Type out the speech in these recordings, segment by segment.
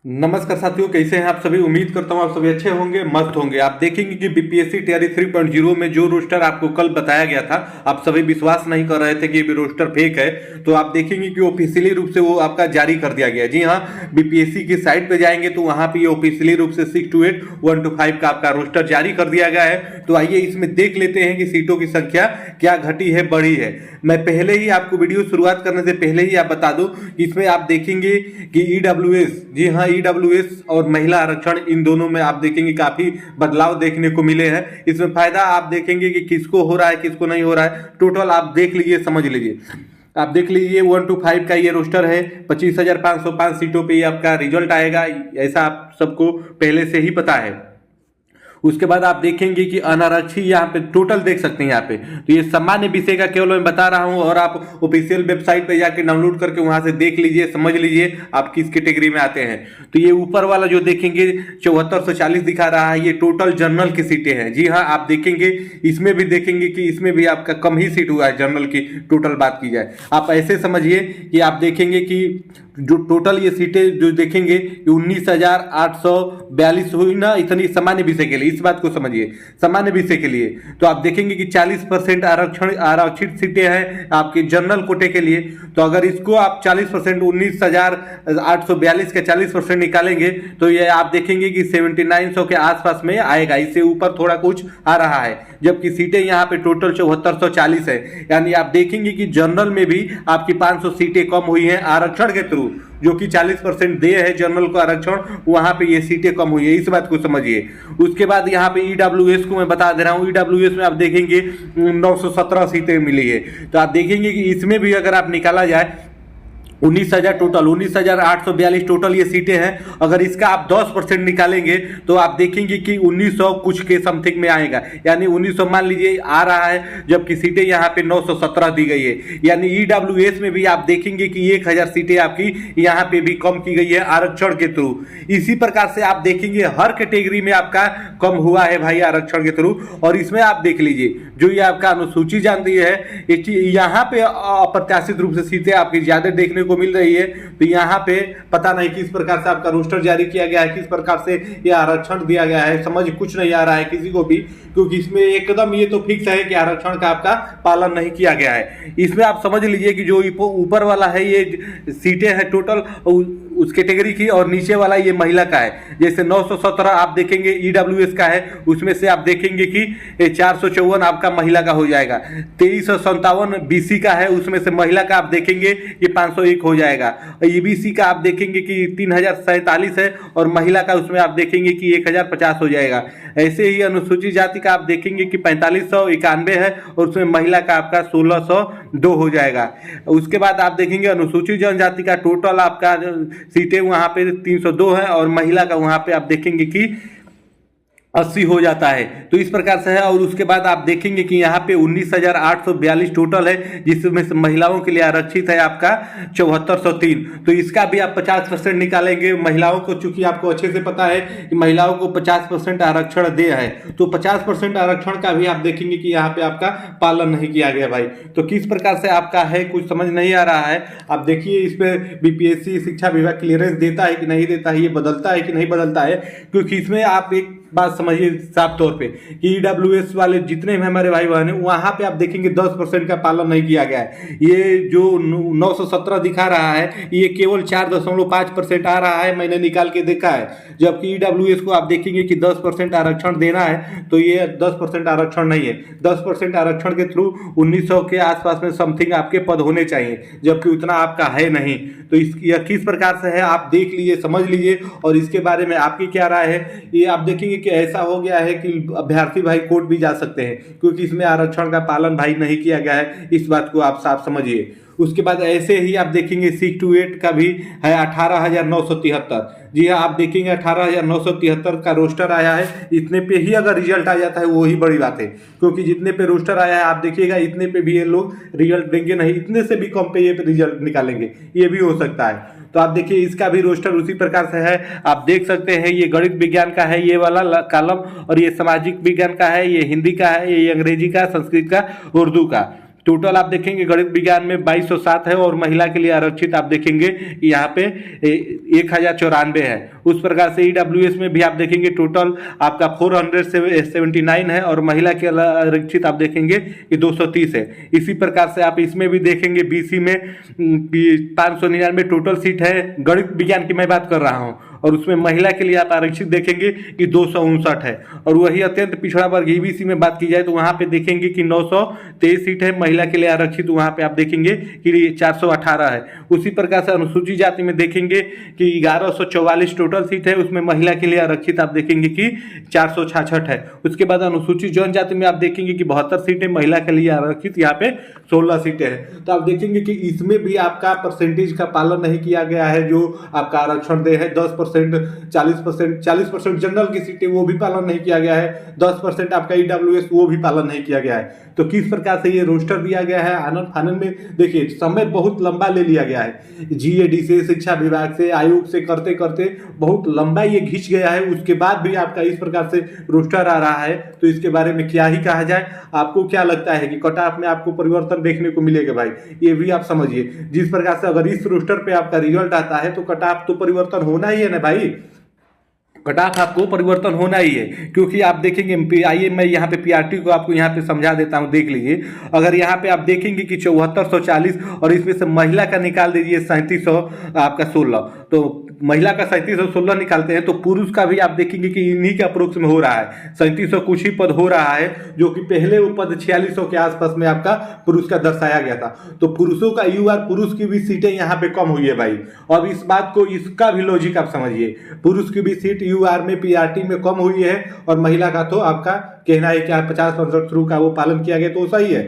नमस्कार साथियों, कैसे हैं आप सभी। उम्मीद करता हूं आप सभी अच्छे होंगे, मस्त होंगे। आप देखेंगे कि बीपीएससी तैयारी 3.0 में जो रोस्टर आपको कल बताया गया था, आप सभी विश्वास नहीं कर रहे थे कि ये रोस्टर फेक है, तो आप देखेंगे कि ऑफिशियली रूप से वो आपका जारी कर दिया गया है। जी हाँ, बीपीएससी की साइट पे जाएंगे तो वहां पे ये ऑफिशियली रूप से 6 to 8 1 to 5 का आपका रोस्टर जारी कर दिया गया है। तो आइए इसमें देख लेते हैं कि सीटों की संख्या क्या घटी है, बढ़ी है। मैं पहले ही आपको वीडियो शुरुआत करने से पहले ही आप बता दूं कि इसमें आप देखेंगे कि ईडब्ल्यूएस, जी हाँ, ईडब्ल्यूएस और महिला आरक्षण, इन दोनों में आप देखेंगे काफी बदलाव देखने को मिले हैं। इसमें फायदा आप देखेंगे कि किसको हो रहा है, किसको नहीं हो रहा है। टोटल आप देख लीजिए, समझ लीजिए। आप देख लीजिए 1 to 5 का ये रोस्टर है। 25,505 सीटों पे ये आपका रिजल्ट आएगा, ऐसा आप सबको पहले से ही पता है। उसके बाद आप देखेंगे कि अनारक्षी यहाँ पे टोटल देख सकते हैं यहाँ पे। तो ये सामान्य विषय का केवल मैं बता रहा हूँ, और आप ऑफिशियल वेबसाइट पे जाके डाउनलोड करके वहां से देख लीजिए, समझ लीजिए आप किस कैटेगरी में आते हैं। तो ये ऊपर वाला जो देखेंगे 7440 दिखा रहा है, ये टोटल जनरल की सीटें हैं। जी हाँ, आप देखेंगे इसमें भी देखेंगे कि इसमें भी आपका कम ही सीट हुआ है जनरल की, टोटल बात की जाए। आप ऐसे समझिए कि आप देखेंगे कि जो टोटल ये सीटें जो देखेंगे 19,842 हुई ना, इतनी सामान्य विषय के लिए। इस बात को समझिए, सामान्य विषय के लिए। तो आप देखेंगे कि 40% आरक्षित सीटें हैं आपके जनरल कोटे के लिए। तो अगर इसको आप 40%, 19,842 के 40% निकालेंगे तो ये आप देखेंगे कि 7900 के आसपास में आएगा। इससे ऊपर थोड़ा कुछ आ रहा है, जबकि सीटें यहाँ पे टोटल 7440 है। यानी आप देखेंगे कि जनरल में भी आपकी 500 सीटें कम हुई हैं आरक्षण के थ्रू, जो कि 40% दे है जनरल को आरक्षण, वहां पे ये सीटें कम हुई है। इस बात को समझिए। उसके बाद यहाँ पे ईडब्ल्यूएस को मैं बता दे रहा हूँ। ईडब्ल्यूएस में आप देखेंगे 917 सीटें मिली है। तो आप देखेंगे कि इसमें भी अगर आप निकाला जाए 19,000 टोटल, 19,842 टोटल ये सीटें हैं। अगर इसका आप 10% निकालेंगे तो आप देखेंगे कि 1900 कुछ के समथिंग में आएगा। यानी 1900 मान लीजिए आ रहा है, जबकि सीटें यहाँ पे 917 दी गई है। यानी ईडब्ल्यूएस में भी आप देखेंगे कि 1000 सीटें आपकी यहाँ पे भी कम की गई है आरक्षण के थ्रू। इसी प्रकार से आप देखेंगे हर कैटेगरी में आपका कम हुआ है भाई आरक्षण के थ्रू। और इसमें आप देख लीजिए जो ये आपका अनुसूची जानती है, यहाँ पे अप्रत्याशित रूप से सीटें आपकी ज्यादा देखने को मिल रही है। तो यहाँ पे पता नहीं किस प्रकार से आपका रोस्टर जारी किया गया है, किस प्रकार से ये आरक्षण दिया गया है, समझ कुछ नहीं आ रहा है किसी को भी। क्योंकि इसमें एकदम ये तो फिक्स है कि आरक्षण का आपका पालन नहीं किया गया है। इसमें आप समझ लीजिए कि जो ऊपर वाला है ये सीटें हैं टोटल उस कैटेगरी की, और नीचे वाला ये महिला का है। जैसे 917 आप देखेंगे ईडब्ल्यूएस का है, उसमें से आप देखेंगे कि 454 आपका महिला का हो जाएगा। 2357 बीसी का है, उसमें से महिला का आप देखेंगे कि 501 हो जाएगा। ईबीसी का आप देखेंगे कि 3047 है, और महिला का उसमें आप देखेंगे कि 1050 हो जाएगा। ऐसे ही अनुसूचित जाति का आप देखेंगे कि 4591 है, और उसमें महिला का आपका 1602 हो जाएगा। उसके बाद आप देखेंगे अनुसूचित जनजाति का टोटल आपका सीटें वहां पे 302 है, और महिला का वहां पे आप देखेंगे कि 80 हो जाता है। तो इस प्रकार से है। और उसके बाद आप देखेंगे कि यहाँ पे 19,842 टोटल है, जिसमें से महिलाओं के लिए आरक्षित है आपका 7403। तो इसका भी आप 50% निकालेंगे महिलाओं को, चूंकि आपको अच्छे से पता है कि महिलाओं को 50% आरक्षण दे है। तो 50% आरक्षण का भी आप देखेंगे कि यहाँ पे आपका पालन नहीं किया गया भाई। तो किस प्रकार से आपका है, कुछ समझ नहीं आ रहा है। आप देखिए इस पे बीपीएससी शिक्षा विभाग क्लियरेंस देता है कि नहीं देता है, ये बदलता है कि नहीं बदलता है। क्योंकि इसमें आप एक बात समझिए साफ तौर पे कि ईडब्ल्यूएस वाले जितने भी हमारे भाई बहन हैं, वहां पे आप देखेंगे 10% का पालन नहीं किया गया है। ये जो 917 दिखा रहा है, ये केवल 4.5% आ रहा है, मैंने निकाल के देखा है। जबकि ईडब्ल्यूएस को आप देखेंगे कि 10% आरक्षण देना है, तो ये 10% आरक्षण नहीं है। 10% आरक्षण के थ्रू 1900 के आसपास में समथिंग आपके पद होने चाहिए, जबकि उतना आपका है नहीं। तो यह किस प्रकार से है आप देख लीजिए, समझ लीजिए, और इसके बारे में आपकी क्या राय है। ये आप देखेंगे कि ऐसा हो गया है कि अभ्यर्थी भाई कोर्ट भी जा सकते हैं, क्योंकि इसमें आरक्षण का पालन भाई नहीं किया गया है। इस बात को आप साफ समझिए। उसके बाद ऐसे ही आप देखेंगे 6 to 8 का भी है 18,973। जी हाँ, आप देखेंगे 18,973 का रोस्टर आया है। इतने पे ही अगर रिजल्ट आ जाता है वो ही बड़ी बात है, क्योंकि जितने पे रोस्टर आया है आप देखिएगा इतने पे भी ये लोग रिजल्ट देंगे नहीं, इतने से भी कम पे ये रिजल्ट निकालेंगे, ये भी हो सकता है। तो आप देखिए इसका भी रोस्टर उसी प्रकार से है। आप देख सकते हैं ये गणित विज्ञान का है ये वाला कॉलम, और ये सामाजिक विज्ञान का है, ये हिंदी का है, ये अंग्रेजी का, संस्कृत का, उर्दू का। टोटल आप देखेंगे गणित विज्ञान में 2207 है और महिला के लिए आरक्षित आप देखेंगे यहाँ पे 1094 है। उस प्रकार से ईडब्ल्यूएस में भी आप देखेंगे टोटल आपका 479 है और महिला के आरक्षित आप देखेंगे कि 230 है। इसी प्रकार से आप इसमें भी देखेंगे बीसी में 599 टोटल सीट है, गणित विज्ञान की मैं बात कर रहा हूँ, और उसमें महिला के लिए आप आरक्षित देखेंगे कि 259 है। और वही अत्यंत पिछड़ा वर्ग ईबीसी में बात की जाए तो वहां पे देखेंगे कि 923 सीट है महिला के लिए आरक्षित, वहां पे आप देखेंगे कि 418 है। उसी प्रकार से अनुसूचित जाति में देखेंगे कि 1144 टोटल सीट है, उसमें महिला के लिए आरक्षित आप देखेंगे कि 466 है। उसके बाद अनुसूचित जनजाति में आप देखेंगे कि 72 सीटें महिला के लिए आरक्षित, यहाँ पे 16 सीटें हैं। तो आप देखेंगे कि इसमें भी आपका परसेंटेज का पालन नहीं किया गया है, जो आपका आरक्षण दे है 10%, 40% जनरल की सीटें वो भी पालन नहीं किया गया है, 10% आपका ईडब्ल्यूएस वो भी पालन नहीं किया गया है। तो किस प्रकार से ये रोस्टर दिया गया है आनन फानन में, देखिए समय बहुत लंबा ले लिया गया है, जीएडी से, शिक्षा विभाग से, आयोग से करते करते बहुत लंबा ये खींच गया है। उसके बाद भी आपका इस प्रकार से रोस्टर आ रहा है, तो इसके बारे में क्या ही कहा जाए। आपको क्या लगता है कि कट ऑफ में आपको परिवर्तन देखने को मिलेगा भाई, ये भी आप समझिए। जिस प्रकार से अगर इस रोस्टर पे आपका रिजल्ट आता है तो कट ऑफ तो परिवर्तन होना ही है ना भाई, कट ऑफ आपको परिवर्तन होना ही है। क्योंकि आप देखेंगे, आइए मैं यहाँ पे पीआरटी को आपको यहाँ पे समझा देता हूँ, देख लीजिए। अगर यहाँ पे आप देखेंगे कि 7440 और इसमें से महिला का निकाल दीजिए 3700 आपका 16, तो महिला का 3716 निकालते हैं, तो पुरुष का भी आप देखेंगे कि इन्हीं के अप्रोक्स में हो रहा है, 3700 कुछ ही पद हो रहा है, जो कि पहले वो पद 4600 के आसपास में आपका पुरुष का दर्शाया गया था। तो पुरुषों का यूआर, पुरुष की भी सीटें यहाँ पे कम हुई है भाई। अब इस बात को, इसका भी लॉजिक आप समझिए, पुरुष की भी सीट यूआर में पीआरटी में कम हुई है और महिला का तो आपका कहना है कि 50% थ्रू का वो पालन किया गया, तो सही है।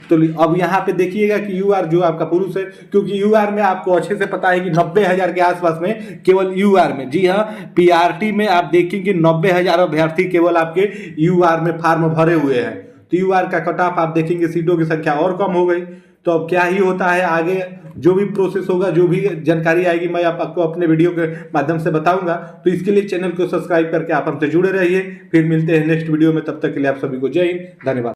तो अब यहाँ पे देखिएगा कि यूआर जो आपका पुरुष है, क्योंकि यूआर में आपको अच्छे से पता है कि 90,000 के आसपास में केवल यूआर में, जी हाँ, पीआरटी में आप देखेंगे 90,000 अभ्यर्थी केवल आपके यूआर में फॉर्म भरे हुए हैं। तो यूआर का कट ऑफ आप देखेंगे सीटों की संख्या और कम हो गई। तो अब क्या ही होता है आगे, जो भी प्रोसेस होगा, जो भी जानकारी आएगी, मैं आपको अपने वीडियो के माध्यम से बताऊंगा। तो इसके लिए चैनल को सब्सक्राइब करके आप हमसे जुड़े रहिए। फिर मिलते हैं नेक्स्ट वीडियो में, तब तक के लिए आप सभी को जय हिंद, धन्यवाद।